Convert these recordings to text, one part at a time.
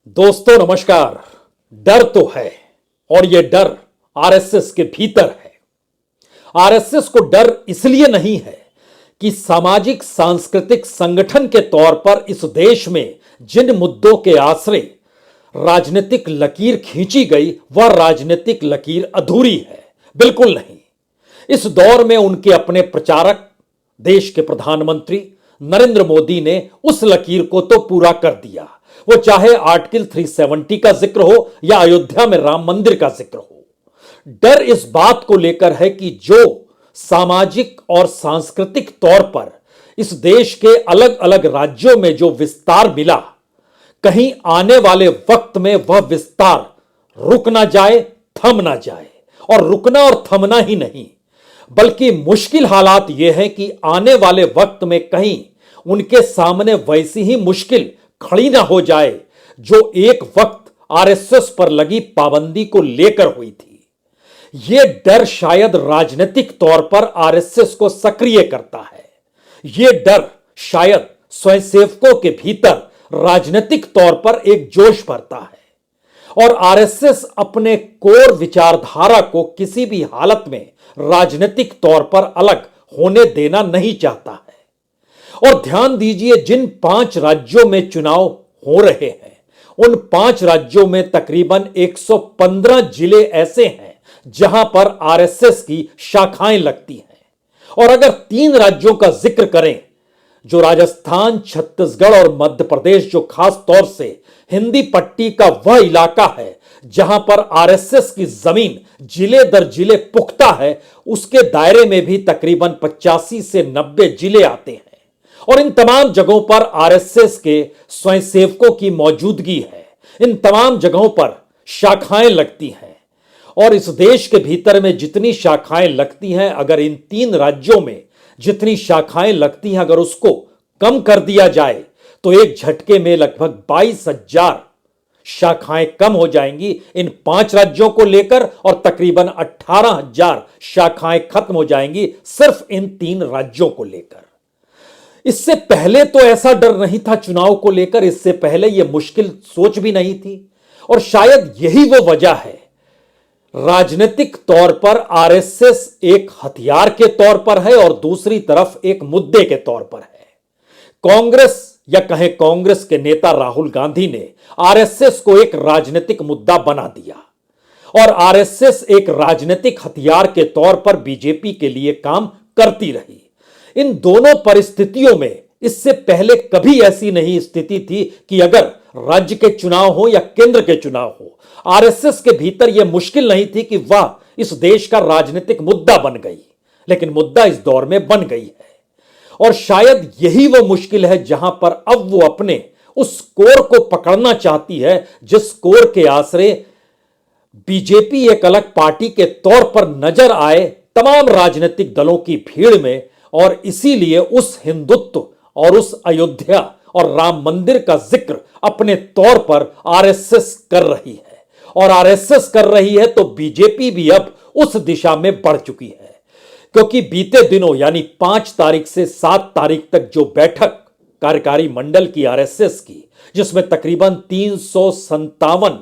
दोस्तों नमस्कार। डर तो है और यह डर आरएसएस के भीतर है। आरएसएस को डर इसलिए नहीं है कि सामाजिक सांस्कृतिक संगठन के तौर पर इस देश में जिन मुद्दों के आश्रय राजनीतिक लकीर खींची गई वह राजनीतिक लकीर अधूरी है, बिल्कुल नहीं। इस दौर में उनके अपने प्रचारक देश के प्रधानमंत्री नरेंद्र मोदी ने उस लकीर को तो पूरा कर दिया, वो चाहे आर्टिकल 370 का जिक्र हो या अयोध्या में राम मंदिर का जिक्र हो। डर इस बात को लेकर है कि जो सामाजिक और सांस्कृतिक तौर पर इस देश के अलग अलग राज्यों में जो विस्तार मिला, कहीं आने वाले वक्त में वह विस्तार रुक ना जाए, थम ना जाए। और रुकना और थमना ही नहीं, बल्कि मुश्किल हालात यह है कि आने वाले वक्त में कहीं उनके सामने वैसी ही मुश्किल खड़ी ना हो जाए जो एक वक्त आरएसएस पर लगी पाबंदी को लेकर हुई थी। यह डर शायद राजनीतिक तौर पर आरएसएस को सक्रिय करता है। यह डर शायद स्वयंसेवकों के भीतर राजनीतिक तौर पर एक जोश भरता है और आरएसएस अपने कोर विचारधारा को किसी भी हालत में राजनीतिक तौर पर अलग होने देना नहीं चाहता है। और ध्यान दीजिए, जिन 5 राज्यों में चुनाव हो रहे हैं उन 5 राज्यों में तकरीबन 115 जिले ऐसे हैं जहां पर आरएसएस की शाखाएं लगती हैं। और अगर 3 राज्यों का जिक्र करें, जो राजस्थान, छत्तीसगढ़ और मध्य प्रदेश, जो खास तौर से हिंदी पट्टी का वह इलाका है जहां पर आरएसएस की जमीन जिले दर जिले पुख्ता है, उसके दायरे में भी तकरीबन 85 से 90 जिले आते हैं। और इन तमाम जगहों पर आरएसएस के स्वयंसेवकों की मौजूदगी है। इन तमाम जगहों पर शाखाएं लगती हैं और इस देश के भीतर में जितनी शाखाएं लगती हैं, अगर इन 3 राज्यों में जितनी शाखाएं लगती हैं अगर उसको कम कर दिया जाए तो एक झटके में लगभग 22,000 शाखाएं कम हो जाएंगी इन 5 राज्यों को लेकर और तकरीबन 18,000 शाखाएं खत्म हो जाएंगी सिर्फ इन 3 राज्यों को लेकर। इससे पहले तो ऐसा डर नहीं था चुनाव को लेकर, इससे पहले यह मुश्किल सोच भी नहीं थी। और शायद यही वो वजह है, राजनीतिक तौर पर आरएसएस एक हथियार के तौर पर है और दूसरी तरफ एक मुद्दे के तौर पर है। कांग्रेस या कहें कांग्रेस के नेता राहुल गांधी ने आरएसएस को एक राजनीतिक मुद्दा बना दिया और आरएसएस एक राजनीतिक हथियार के तौर पर बीजेपी के लिए काम करती रही। इन दोनों परिस्थितियों में इससे पहले कभी ऐसी नहीं स्थिति थी कि अगर राज्य के चुनाव हो या केंद्र के चुनाव हो, आरएसएस के भीतर यह मुश्किल नहीं थी कि वह इस देश का राजनीतिक मुद्दा बन गई। लेकिन मुद्दा इस दौर में बन गई है और शायद यही वो मुश्किल है जहां पर अब वो अपने उस कोर को पकड़ना चाहती है जिस कोर के आश्रय बीजेपी एक अलग पार्टी के तौर पर नजर आए तमाम राजनीतिक दलों की भीड़ में। और इसीलिए उस हिंदुत्व और उस अयोध्या और राम मंदिर का जिक्र अपने तौर पर आरएसएस कर रही है और आरएसएस कर रही है तो बीजेपी भी अब उस दिशा में बढ़ चुकी है। क्योंकि बीते दिनों यानी 5 तारीख से 7 तारीख तक जो बैठक कार्यकारी मंडल की आरएसएस की, जिसमें तकरीबन 357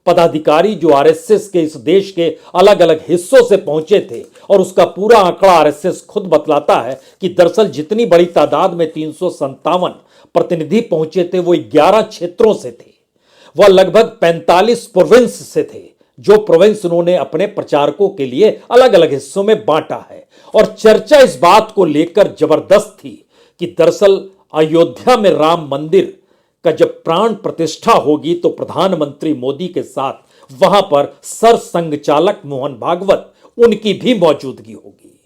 पदाधिकारी जो आरएसएस के इस देश के अलग अलग हिस्सों से पहुंचे थे, और उसका पूरा आंकड़ा आरएसएस खुद बतलाता है कि दरअसल जितनी बड़ी तादाद में 357 प्रतिनिधि पहुंचे थे वो 11 क्षेत्रों से थे, वह लगभग 45 प्रोविंस से थे, जो प्रोविंस उन्होंने अपने प्रचारकों के लिए अलग अलग हिस्सों में बांटा है। और चर्चा इस बात को लेकर जबरदस्त थी कि दरअसल अयोध्या में राम मंदिर का जब प्राण प्रतिष्ठा होगी तो प्रधानमंत्री मोदी के साथ वहां पर सर संघचालक मोहन भागवत उनकी भी मौजूदगी होगी।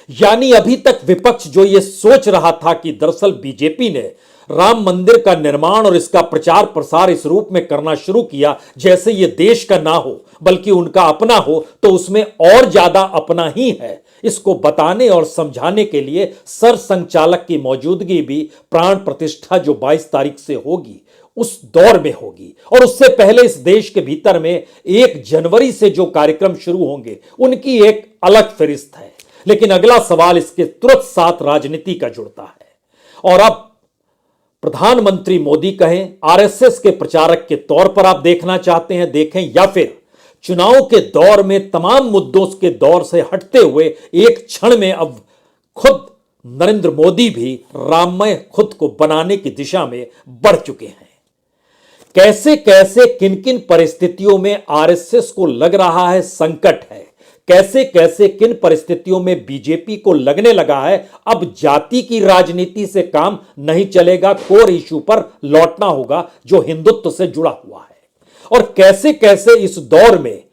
यानी अभी तक विपक्ष जो ये सोच रहा था कि दरअसल बीजेपी ने राम मंदिर का निर्माण और इसका प्रचार प्रसार इस रूप में करना शुरू किया जैसे ये देश का ना हो बल्कि उनका अपना हो, तो उसमें और ज्यादा अपना ही है, इसको बताने और समझाने के लिए सर संचालक की मौजूदगी भी प्राण प्रतिष्ठा जो 22 तारीख से होगी उस दौर में होगी। और उससे पहले इस देश के भीतर में 1 जनवरी से जो कार्यक्रम शुरू होंगे उनकी एक अलग फहरिस्त है। लेकिन अगला सवाल इसके तुरंत साथ राजनीति का जुड़ता है और अब प्रधानमंत्री मोदी कहें, आरएसएस के प्रचारक के तौर पर आप देखना चाहते हैं देखें, या फिर चुनाव के दौर में तमाम मुद्दों के दौर से हटते हुए एक क्षण में अब खुद नरेंद्र मोदी भी राममय खुद को बनाने की दिशा में बढ़ चुके हैं। कैसे कैसे किन किन परिस्थितियों में आरएसएस को लग रहा है संकट है, कैसे कैसे किन परिस्थितियों में बीजेपी को लगने लगा है अब जाति की राजनीति से काम नहीं चलेगा, कोर इशू पर लौटना होगा जो हिंदुत्व से जुड़ा हुआ है। और कैसे कैसे इस दौर में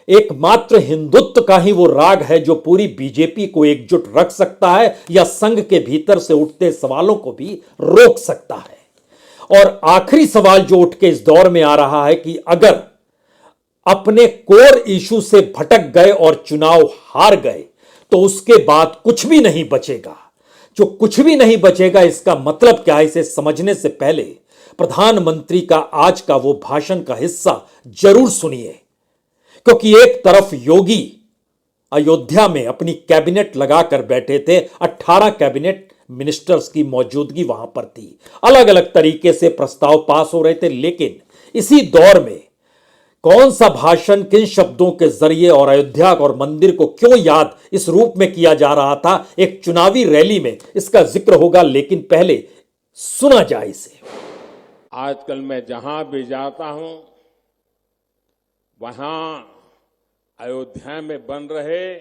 एकमात्र हिंदुत्व का ही वो राग है जो पूरी बीजेपी को एकजुट रख सकता है या संघ के भीतर से उठते सवालों को भी रोक सकता है। और आखिरी सवाल जो उठ के इस दौर में आ रहा है कि अगर अपने कोर इशू से भटक गए और चुनाव हार गए तो उसके बाद कुछ भी नहीं बचेगा। जो कुछ भी नहीं बचेगा इसका मतलब क्या है, इसे समझने से पहले प्रधानमंत्री का आज का वो भाषण का हिस्सा जरूर सुनिए, क्योंकि एक तरफ योगी अयोध्या में अपनी कैबिनेट लगाकर बैठे थे, 18 कैबिनेट मिनिस्टर्स की मौजूदगी वहां पर थी, अलग अलग तरीके से प्रस्ताव पास हो रहे थे, लेकिन इसी दौर में कौन सा भाषण किन शब्दों के जरिए और अयोध्या और मंदिर को क्यों याद इस रूप में किया जा रहा था, एक चुनावी रैली में इसका जिक्र होगा, लेकिन पहले सुना जाए इसे। आजकल मैं जहां भी जाता हूं वहां अयोध्या में बन रहे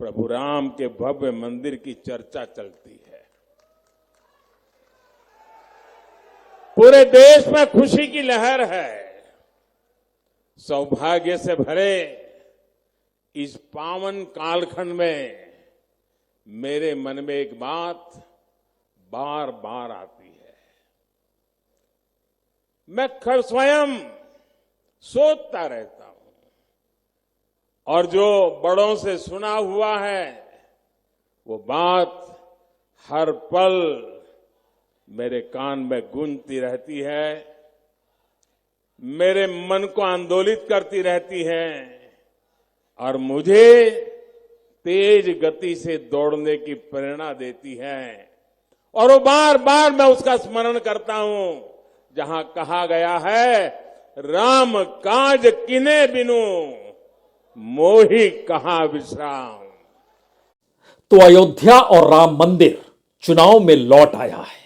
प्रभु राम के भव्य मंदिर की चर्चा चलती है। पूरे देश में खुशी की लहर है। सौभाग्य से भरे इस पावन कालखंड में मेरे मन में एक बात बार बार आती है। मैं स्वयं सोचता रहता हूं और जो बड़ों से सुना हुआ है वो बात हर पल मेरे कान में गूंजती रहती है, मेरे मन को आंदोलित करती रहती है और मुझे तेज गति से दौड़ने की प्रेरणा देती है। और वो बार बार मैं उसका स्मरण करता हूं जहां कहा गया है, राम काज किने बिनु मोहि कहां विश्राम। तो अयोध्या और राम मंदिर चुनाव में लौट आया है,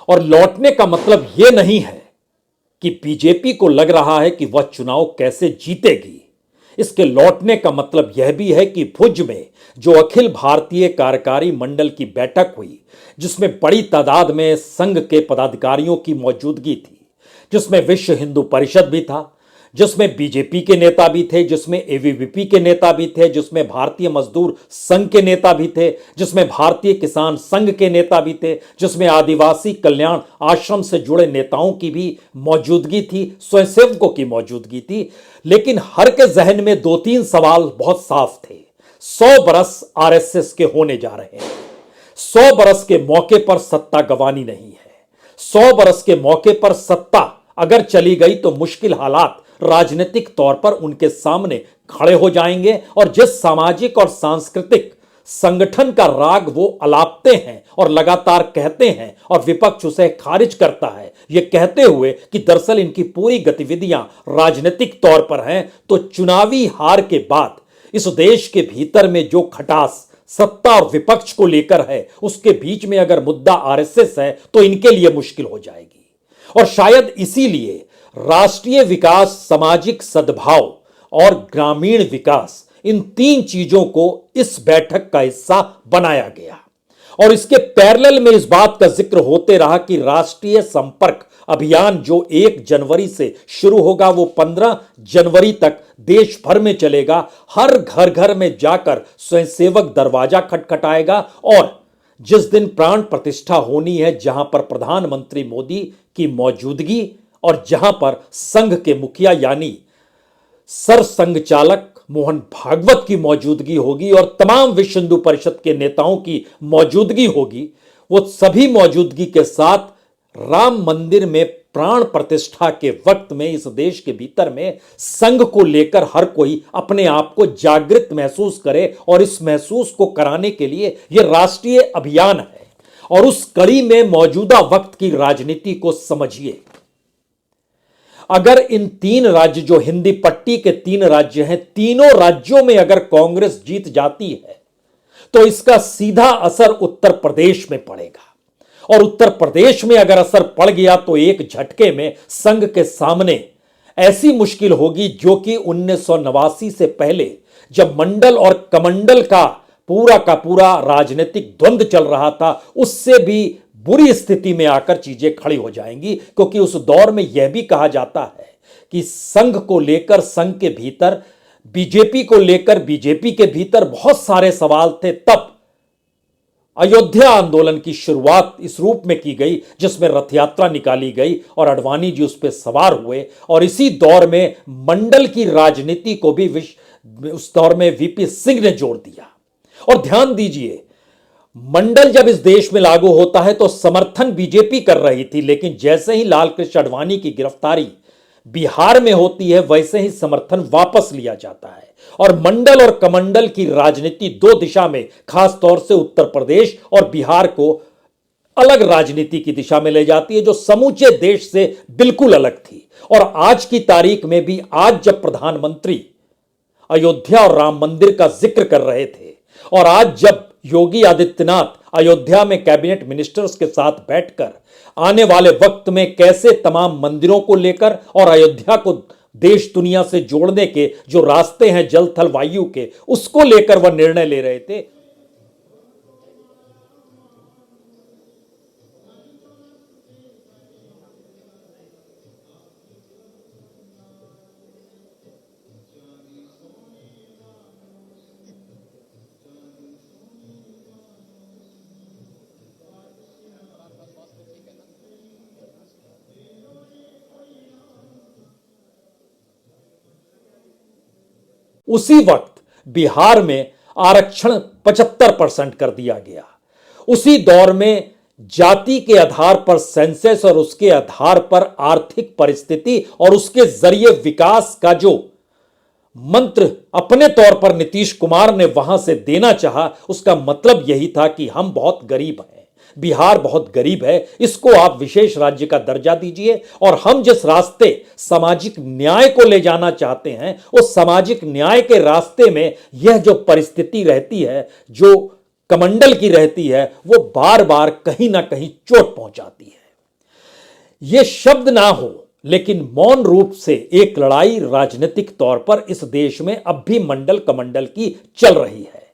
और लौटने का मतलब यह नहीं है कि बीजेपी को लग रहा है कि वह चुनाव कैसे जीतेगी। इसके लौटने का मतलब यह भी है कि भुज में जो अखिल भारतीय कार्यकारी मंडल की बैठक हुई, जिसमें बड़ी तादाद में संघ के पदाधिकारियों की मौजूदगी थी, जिसमें विश्व हिंदू परिषद भी था, जिसमें बीजेपी के नेता भी थे, जिसमें एबीवीपी के नेता भी थे, जिसमें भारतीय मजदूर संघ के नेता भी थे, जिसमें भारतीय किसान संघ के नेता भी थे, जिसमें आदिवासी कल्याण आश्रम से जुड़े नेताओं की भी मौजूदगी थी, स्वयंसेवकों की मौजूदगी थी। लेकिन हर के जहन में 2-3 सवाल बहुत साफ थे। 100 बरस आरएसएस के होने जा रहे हैं। 100 बरस के मौके पर सत्ता गंवानी नहीं है। 100 बरस के मौके पर सत्ता अगर चली गई तो मुश्किल हालात राजनीतिक तौर पर उनके सामने खड़े हो जाएंगे, और जिस सामाजिक और सांस्कृतिक संगठन का राग वो अलापते हैं और लगातार कहते हैं और विपक्ष उसे खारिज करता है, ये कहते हुए कि दरअसल इनकी पूरी गतिविधियां राजनीतिक तौर पर हैं, तो चुनावी हार के बाद इस देश के भीतर में जो खटास सत्ता और विपक्ष को लेकर है, उसके बीच में अगर मुद्दा आरएसएस है तो इनके लिए मुश्किल हो जाएगी। और शायद इसीलिए राष्ट्रीय विकास, सामाजिक सद्भाव और ग्रामीण विकास, इन 3 चीजों को इस बैठक का हिस्सा बनाया गया। और इसके पैरेलल में इस बात का जिक्र होते रहा कि राष्ट्रीय संपर्क अभियान जो 1 जनवरी से शुरू होगा वो 15 जनवरी तक देश भर में चलेगा। हर घर घर में जाकर स्वयंसेवक दरवाजा खटखटाएगा, और जिस दिन प्राण प्रतिष्ठा होनी है, जहां पर प्रधानमंत्री मोदी की मौजूदगी और जहां पर संघ के मुखिया यानी सरसंघ चालक मोहन भागवत की मौजूदगी होगी और तमाम विश्व हिंदू परिषद के नेताओं की मौजूदगी होगी, वो सभी मौजूदगी के साथ राम मंदिर में प्राण प्रतिष्ठा के वक्त में इस देश के भीतर में संघ को लेकर हर कोई अपने आप को जागृत महसूस करे, और इस महसूस को कराने के लिए यह राष्ट्रीय अभियान है। और उस कड़ी में मौजूदा वक्त की राजनीति को समझिए। अगर इन 3 राज्य जो हिंदी पट्टी के 3 राज्य हैं, तीनों राज्यों में अगर कांग्रेस जीत जाती है तो इसका सीधा असर उत्तर प्रदेश में पड़ेगा। और उत्तर प्रदेश में अगर असर पड़ गया तो एक झटके में संघ के सामने ऐसी मुश्किल होगी जो कि 1989 से पहले जब मंडल और कमंडल का पूरा राजनीतिक द्वंद्व चल रहा था, उससे भी बुरी स्थिति में आकर चीजें खड़ी हो जाएंगी। क्योंकि उस दौर में यह भी कहा जाता है कि संघ को लेकर संघ के भीतर, बीजेपी को लेकर बीजेपी के भीतर बहुत सारे सवाल थे। तब अयोध्या आंदोलन की शुरुआत इस रूप में की गई जिसमें रथ यात्रा निकाली गई और अडवाणी जी उस पर सवार हुए। और इसी दौर में मंडल की राजनीति को भी उस दौर में वीपी सिंह ने जोड़ दिया। और ध्यान दीजिए, मंडल जब इस देश में लागू होता है तो समर्थन बीजेपी कर रही थी, लेकिन जैसे ही लाल कृष्ण आडवाणी की गिरफ्तारी बिहार में होती है वैसे ही समर्थन वापस लिया जाता है। और मंडल और कमंडल की राजनीति 2 दिशा में, खास तौर से उत्तर प्रदेश और बिहार को अलग राजनीति की दिशा में ले जाती है जो समूचे देश से बिल्कुल अलग थी। और आज की तारीख में भी, आज जब प्रधानमंत्री अयोध्या और राम मंदिर का जिक्र कर रहे थे और आज जब योगी आदित्यनाथ अयोध्या में कैबिनेट मिनिस्टर्स के साथ बैठकर आने वाले वक्त में कैसे तमाम मंदिरों को लेकर और अयोध्या को देश दुनिया से जोड़ने के जो रास्ते हैं जल थल वायु के, उसको लेकर वह निर्णय ले रहे थे। उसी वक्त बिहार में आरक्षण 75% कर दिया गया। उसी दौर में जाति के आधार पर सेंसस और उसके आधार पर आर्थिक परिस्थिति और उसके जरिए विकास का जो मंत्र अपने तौर पर नीतीश कुमार ने वहां से देना चाहा, उसका मतलब यही था कि हम बहुत गरीब हैं, बिहार बहुत गरीब है, इसको आप विशेष राज्य का दर्जा दीजिए। और हम जिस रास्ते सामाजिक न्याय को ले जाना चाहते हैं, उस सामाजिक न्याय के रास्ते में यह जो परिस्थिति रहती है, जो कमंडल की रहती है, वो बार बार कहीं ना कहीं चोट पहुंचाती है। यह शब्द ना हो, लेकिन मौन रूप से एक लड़ाई राजनीतिक तौर पर इस देश में अब भी मंडल कमंडल की चल रही है।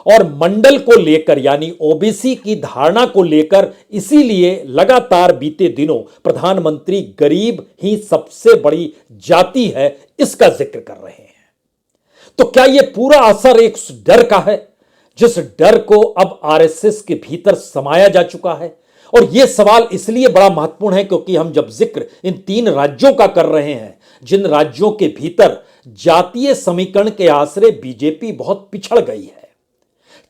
और मंडल को लेकर यानी ओबीसी की धारणा को लेकर इसीलिए लगातार बीते दिनों प्रधानमंत्री गरीब ही सबसे बड़ी जाति है इसका जिक्र कर रहे हैं। तो क्या यह पूरा असर एक डर का है, जिस डर को अब आरएसएस के भीतर समाया जा चुका है? और यह सवाल इसलिए बड़ा महत्वपूर्ण है क्योंकि हम जब जिक्र इन 3 राज्यों का कर रहे हैं, जिन राज्यों के भीतर जातीय समीकरण के आश्रय बीजेपी बहुत पिछड़ गई है,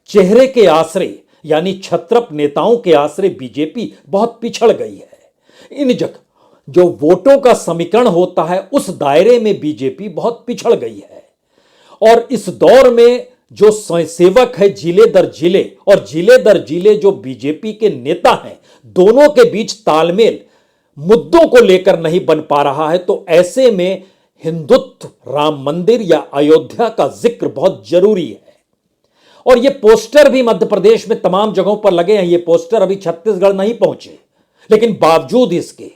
चेहरे के आश्रय यानी छत्रप नेताओं के आश्रय बीजेपी बहुत पिछड़ गई है। इन जगह जो वोटों का समीकरण होता है उस दायरे में बीजेपी बहुत पिछड़ गई है। और इस दौर में जो स्वयंसेवक है जिले दर जिले और जिले दर जिले जो बीजेपी के नेता हैं, दोनों के बीच तालमेल मुद्दों को लेकर नहीं बन पा रहा है। तो ऐसे में हिंदुत्व, राम मंदिर या अयोध्या का जिक्र बहुत जरूरी है। और ये पोस्टर भी मध्य प्रदेश में तमाम जगहों पर लगे हैं, ये पोस्टर अभी छत्तीसगढ़ नहीं पहुंचे, लेकिन बावजूद इसके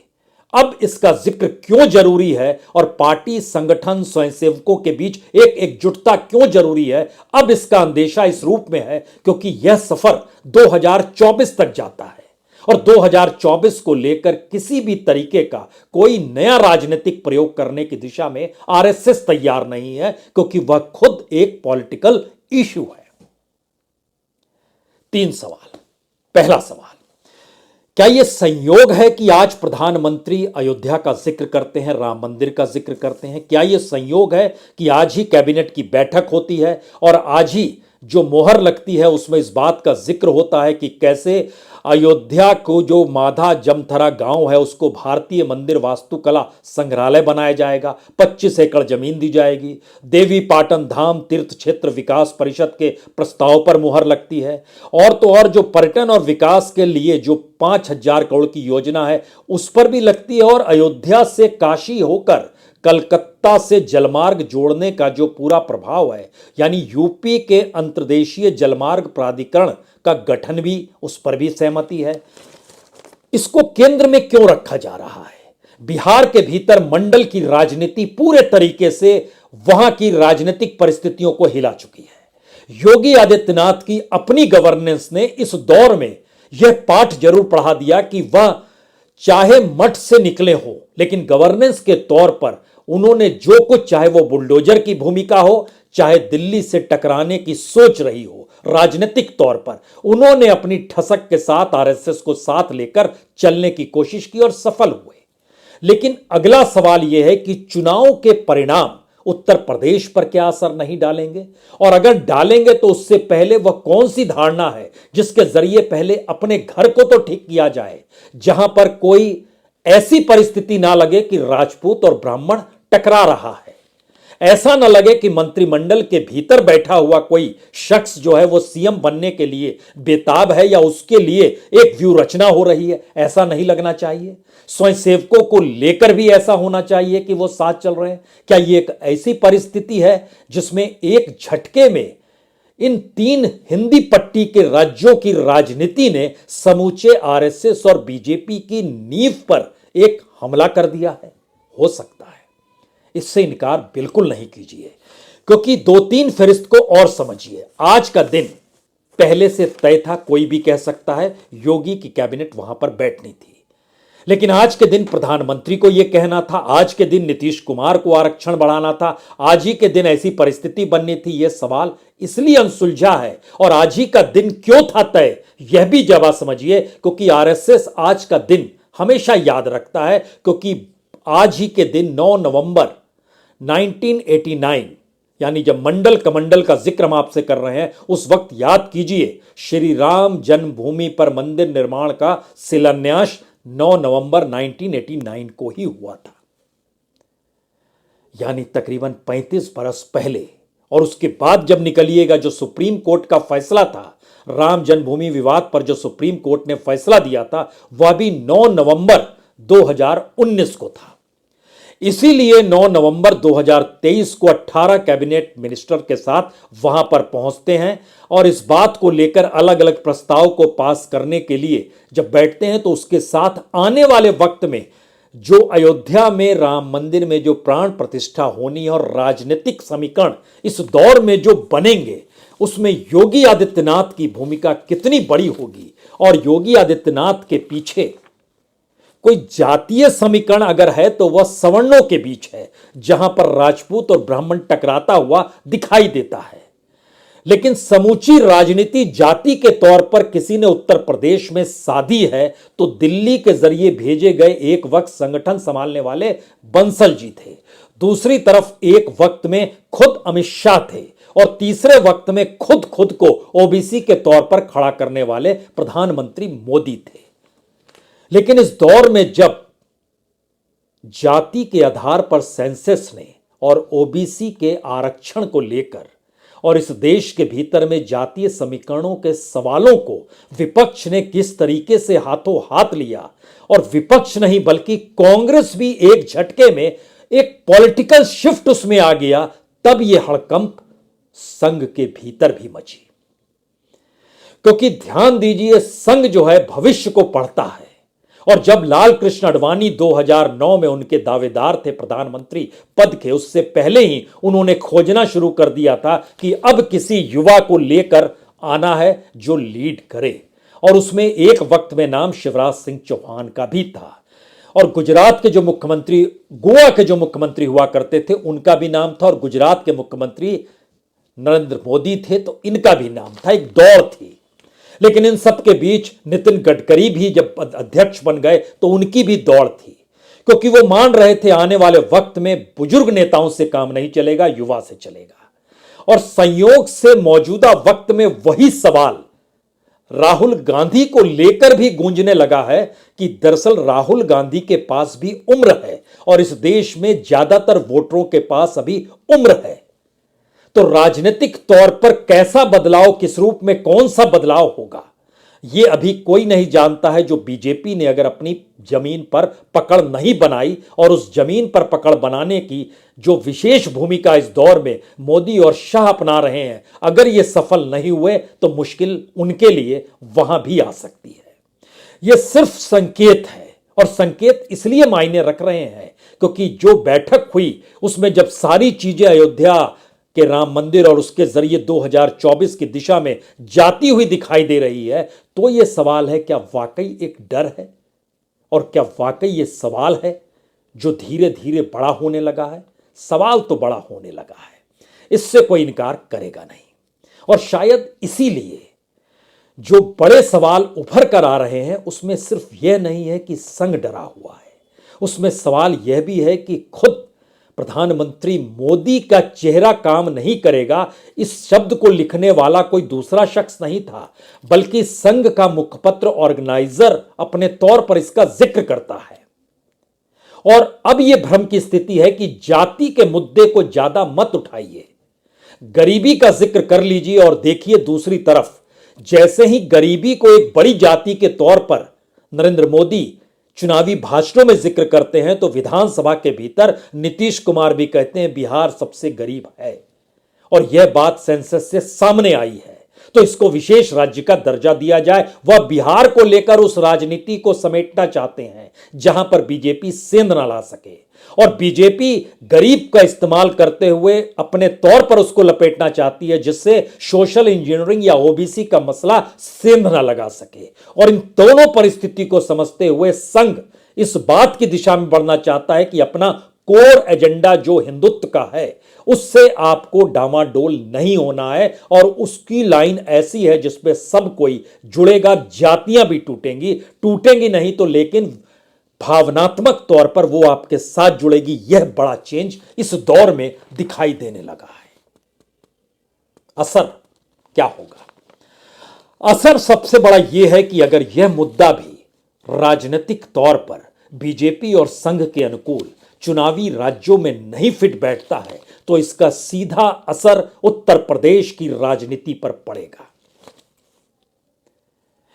अब इसका जिक्र क्यों जरूरी है और पार्टी संगठन स्वयंसेवकों के बीच एक एकजुटता क्यों जरूरी है, अब इसका अंदेशा इस रूप में है क्योंकि यह सफर 2024 तक जाता है। और 2024 को लेकर किसी भी तरीके का कोई नया राजनीतिक प्रयोग करने की दिशा में आरएसएस तैयार नहीं है क्योंकि वह खुद एक पॉलिटिकल इशू है। 3 सवाल। पहला सवाल, क्या यह संयोग है कि आज प्रधानमंत्री अयोध्या का जिक्र करते हैं, राम मंदिर का जिक्र करते हैं? क्या यह संयोग है कि आज ही कैबिनेट की बैठक होती है और आज ही जो मोहर लगती है उसमें इस बात का जिक्र होता है कि कैसे अयोध्या को जो माधा जमथरा गांव है उसको भारतीय मंदिर वास्तुकला संग्रहालय बनाया जाएगा, 25 एकड़ जमीन दी जाएगी। देवी पाटन धाम तीर्थ क्षेत्र विकास परिषद के प्रस्ताव पर मुहर लगती है। और तो और जो पर्यटन और विकास के लिए जो 5,000 करोड़ की योजना है उस पर भी लगती है। और अयोध्या से काशी होकर कलकत्ता से जलमार्ग जोड़ने का जो पूरा प्रभाव है, यानी यूपी के अंतर्देशीय जलमार्ग प्राधिकरण का गठन भी, उस पर भी सहमति है। इसको केंद्र में क्यों रखा जा रहा है? बिहार के भीतर मंडल की राजनीति पूरे तरीके से वहां की राजनीतिक परिस्थितियों को हिला चुकी है। योगी आदित्यनाथ की अपनी गवर्नेंस ने इस दौर में यह पाठ जरूर पढ़ा दिया कि वह चाहे मठ से निकले हो, लेकिन गवर्नेंस के तौर पर उन्होंने जो कुछ, चाहे वो बुलडोजर की भूमिका हो, चाहे दिल्ली से टकराने की सोच रही हो, राजनीतिक तौर पर उन्होंने अपनी ठसक के साथ आरएसएस को साथ लेकर चलने की कोशिश की और सफल हुए। लेकिन अगला सवाल यह है कि चुनाव के परिणाम उत्तर प्रदेश पर क्या असर नहीं डालेंगे, और अगर डालेंगे तो उससे पहले वह कौन सी धारणा है जिसके जरिए पहले अपने घर को तो ठीक किया जाए, जहां पर कोई ऐसी परिस्थिति ना लगे कि राजपूत और ब्राह्मण टकरा रहा है, ऐसा ना लगे कि मंत्रिमंडल के भीतर बैठा हुआ कोई शख्स जो है वो सीएम बनने के लिए बेताब है या उसके लिए एक व्यू रचना हो रही है, ऐसा नहीं लगना चाहिए। स्वयंसेवकों को लेकर भी ऐसा होना चाहिए कि वो साथ चल रहे हैं। क्या ये एक ऐसी परिस्थिति है जिसमें एक झटके में इन 3 हिंदी पट्टी के राज्यों की राजनीति ने समूचे आरएसएस और बीजेपी की नींव पर एक हमला कर दिया है? हो सकता है, इससे इनकार बिल्कुल नहीं कीजिए, क्योंकि 2-3 फहरिस्त को और समझिए। आज का दिन पहले से तय था, कोई भी कह सकता है योगी की कैबिनेट वहां पर बैठनी थी, लेकिन आज के दिन प्रधानमंत्री को यह कहना था, आज के दिन नीतीश कुमार को आरक्षण बढ़ाना था, आज ही के दिन ऐसी परिस्थिति बननी थी। यह सवाल इसलिए अनसुलझा है। और आज ही का दिन क्यों था तय, यह भी जवाब समझिए, क्योंकि आरएसएस आज का दिन हमेशा याद रखता है, क्योंकि आज ही के दिन 9 नवंबर 1989, यानी जब मंडल कमंडल का जिक्र हम आपसे कर रहे हैं, उस वक्त याद कीजिए श्री राम जन्मभूमि पर मंदिर निर्माण का शिलान्यास 9 नवंबर 1989 को ही हुआ था, यानी तकरीबन 35 बरस पहले। और उसके बाद जब निकलिएगा, जो सुप्रीम कोर्ट का फैसला था राम जन्मभूमि विवाद पर, जो सुप्रीम कोर्ट ने फैसला दिया था, वह भी 9 नवंबर 2019 को था। इसीलिए 9 नवंबर 2023 को 18 कैबिनेट मिनिस्टर के साथ वहां पर पहुंचते हैं और इस बात को लेकर अलग अलग प्रस्ताव को पास करने के लिए जब बैठते हैं, तो उसके साथ आने वाले वक्त में जो अयोध्या में राम मंदिर में जो प्राण प्रतिष्ठा होनी है और राजनीतिक समीकरण इस दौर में जो बनेंगे, उसमें योगी आदित्यनाथ की भूमिका कितनी बड़ी होगी। और योगी आदित्यनाथ के पीछे कोई जातीय समीकरण अगर है तो वह सवर्णों के बीच है, जहां पर राजपूत और ब्राह्मण टकराता हुआ दिखाई देता है। लेकिन समूची राजनीति जाति के तौर पर किसी ने उत्तर प्रदेश में साधी है तो दिल्ली के जरिए भेजे गए एक वक्त संगठन संभालने वाले बंसल जी थे, दूसरी तरफ एक वक्त में खुद अमित शाह थे, और तीसरे वक्त में खुद को ओबीसी के तौर पर खड़ा करने वाले प्रधानमंत्री मोदी थे। लेकिन इस दौर में जब जाति के आधार पर सेंसस ने और ओबीसी के आरक्षण को लेकर और इस देश के भीतर में जातीय समीकरणों के सवालों को विपक्ष ने किस तरीके से हाथों हाथ लिया, और विपक्ष नहीं बल्कि कांग्रेस भी एक झटके में एक पॉलिटिकल शिफ्ट उसमें आ गया, तब यह हड़कंप संघ के भीतर भी मची। क्योंकि ध्यान दीजिए, संघ जो है भविष्य को पढ़ता है, और जब लाल कृष्ण आडवाणी 2009 में उनके दावेदार थे प्रधानमंत्री पद के, उससे पहले ही उन्होंने खोजना शुरू कर दिया था कि अब किसी युवा को लेकर आना है जो लीड करे, और उसमें एक वक्त में नाम शिवराज सिंह चौहान का भी था, और गुजरात के जो मुख्यमंत्री, गोवा के जो मुख्यमंत्री हुआ करते थे उनका भी नाम था, और गुजरात के मुख्यमंत्री नरेंद्र मोदी थे तो इनका भी नाम था। एक दौड़ थी। लेकिन इन सब के बीच नितिन गडकरी भी जब अध्यक्ष बन गए तो उनकी भी दौड़ थी, क्योंकि वो मान रहे थे आने वाले वक्त में बुजुर्ग नेताओं से काम नहीं चलेगा, युवा से चलेगा। और संयोग से मौजूदा वक्त में वही सवाल राहुल गांधी को लेकर भी गूंजने लगा है कि दरअसल राहुल गांधी के पास भी उम्र है और इस देश में ज्यादातर वोटरों के पास अभी उम्र है। तो राजनीतिक तौर पर कैसा बदलाव, किस रूप में कौन सा बदलाव होगा, यह अभी कोई नहीं जानता है। जो बीजेपी ने अगर अपनी जमीन पर पकड़ नहीं बनाई और उस जमीन पर पकड़ बनाने की जो विशेष भूमिका इस दौर में मोदी और शाह अपना रहे हैं, अगर ये सफल नहीं हुए तो मुश्किल उनके लिए वहां भी आ सकती है। यह सिर्फ संकेत है और संकेत इसलिए मायने रख रहे हैं क्योंकि जो बैठक हुई उसमें जब सारी चीजें अयोध्या के राम मंदिर और उसके जरिए 2024 की दिशा में जाती हुई दिखाई दे रही है, तो यह सवाल है क्या वाकई एक डर है और क्या वाकई यह सवाल है जो धीरे धीरे बड़ा होने लगा है। सवाल तो बड़ा होने लगा है, इससे कोई इनकार करेगा नहीं। और शायद इसीलिए जो बड़े सवाल उभर कर आ रहे हैं उसमें सिर्फ यह नहीं है कि संघ डरा हुआ है, उसमें सवाल यह भी है कि खुद प्रधानमंत्री मोदी का चेहरा काम नहीं करेगा। इस शब्द को लिखने वाला कोई दूसरा शख्स नहीं था, बल्कि संघ का मुखपत्र ऑर्गेनाइजर अपने तौर पर इसका जिक्र करता है। और अब यह भ्रम की स्थिति है कि जाति के मुद्दे को ज्यादा मत उठाइए, गरीबी का जिक्र कर लीजिए और देखिए दूसरी तरफ जैसे ही गरीबी को एक बड़ी जाति के तौर पर नरेंद्र मोदी चुनावी भाषणों में जिक्र करते हैं तो विधानसभा के भीतर नीतीश कुमार भी कहते हैं बिहार सबसे गरीब है और यह बात सेंसस से सामने आई है, तो इसको विशेष राज्य का दर्जा दिया जाए। वह बिहार को लेकर उस राजनीति को समेटना चाहते हैं जहां पर बीजेपी सेंध ना ला सके और बीजेपी गरीब का इस्तेमाल करते हुए अपने तौर पर उसको लपेटना चाहती है जिससे सोशल इंजीनियरिंग या ओबीसी का मसला सेंध ना लगा सके। और इन दोनों परिस्थिति को समझते हुए संघ इस बात की दिशा में बढ़ना चाहता है कि अपना कोर एजेंडा जो हिंदुत्व का है उससे आपको डामाडोल नहीं होना है और उसकी लाइन ऐसी है जिसमें सब कोई जुड़ेगा, जातियां भी टूटेंगी नहीं तो लेकिन भावनात्मक तौर पर वो आपके साथ जुड़ेगी। यह बड़ा चेंज इस दौर में दिखाई देने लगा है। असर क्या होगा? असर सबसे बड़ा यह है कि अगर यह मुद्दा भी राजनीतिक तौर पर बीजेपी और संघ के अनुकूल चुनावी राज्यों में नहीं फिट बैठता है तो इसका सीधा असर उत्तर प्रदेश की राजनीति पर पड़ेगा।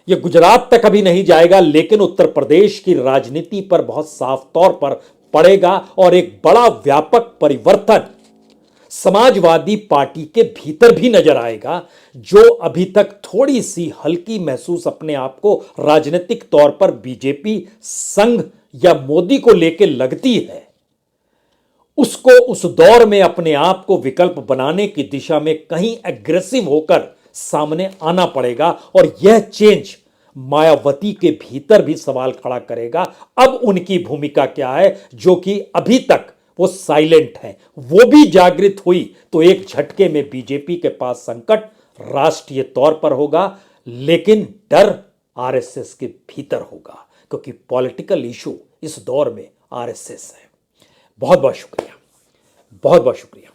यह गुजरात तक अभी नहीं जाएगा लेकिन उत्तर प्रदेश की राजनीति पर बहुत साफ तौर पर पड़ेगा और एक बड़ा व्यापक परिवर्तन समाजवादी पार्टी के भीतर भी नजर आएगा, जो अभी तक थोड़ी सी हल्की महसूस अपने आप को राजनीतिक तौर पर बीजेपी, संघ या मोदी को लेकर लगती है, उसको उस दौर में अपने आप को विकल्प बनाने की दिशा में कहीं एग्रेसिव होकर सामने आना पड़ेगा। और यह चेंज मायावती के भीतर भी सवाल खड़ा करेगा। अब उनकी भूमिका क्या है जो कि अभी तक वो साइलेंट है, वो भी जागृत हुई तो एक झटके में बीजेपी के पास संकट राष्ट्रीय तौर पर होगा, लेकिन डर आरएसएस के भीतर होगा क्योंकि पॉलिटिकल इशू इस दौर में आरएसएस है। बहुत बहुत शुक्रिया, बहुत बहुत शुक्रिया।